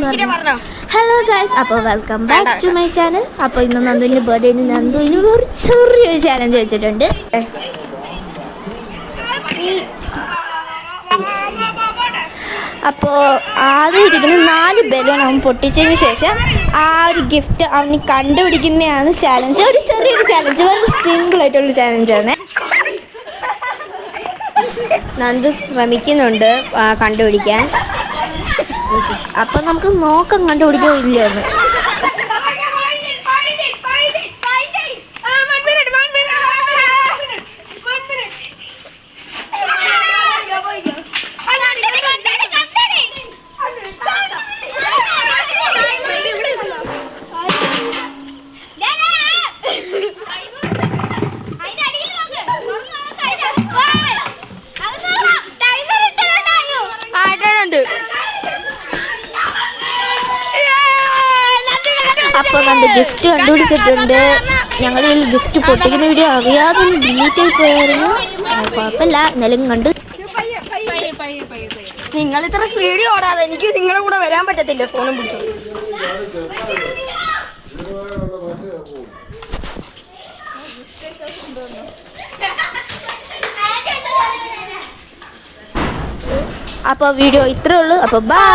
Hello guys, അപ്പോൾ welcome back to my channel. അപ്പോൾ ഇന്ന് നന്ദുവിൻ്റെ ബർത്ത്ഡേന് നന്ദുവിന് ഒരു ചെറിയൊരു ചാലഞ്ച് വെച്ചിട്ടുണ്ട്. അപ്പോൾ ആദ്യം ഇരിക്കുന്ന 4 ബലൂൺ അവൻ പൊട്ടിച്ചതിന് ശേഷം ആ ഒരു ഗിഫ്റ്റ് അവന് കണ്ടുപിടിക്കുന്നതാണ് ചാലഞ്ച്. ഒരു ചെറിയൊരു ചാലഞ്ച്, വളരെ സിമ്പിളായിട്ടുള്ള ചാലഞ്ചാണ്. നന്ദു ശ്രമിക്കുന്നുണ്ട് കണ്ടുപിടിക്കാൻ. അപ്പം നമുക്ക് നോക്കാം കണ്ടുപിടിക്കോ ഇല്ലയെന്ന്. അപ്പോൾ നമ്മുടെ ഗിഫ്റ്റ് കണ്ടുപിടിച്ചിട്ടുണ്ട്. ഞങ്ങൾ ഈ ഗിഫ്റ്റ് പൊട്ടിക്കുന്ന വീഡിയോ അറിയാതെ ഡിലീറ്റ് ആയി പോയായിരുന്നു. കുഴപ്പമില്ല, എന്നാലും കണ്ട്. നിങ്ങൾ ഇത്ര സ്പീഡിൽ ഓടാതെ എനിക്ക് നിങ്ങളുടെ കൂടെ വരാൻ പറ്റത്തില്ല. ഫോണും പിടിച്ചു. അപ്പോൾ വീഡിയോ ഇത്രേ ഉള്ളൂ. അപ്പോൾ ബൈ.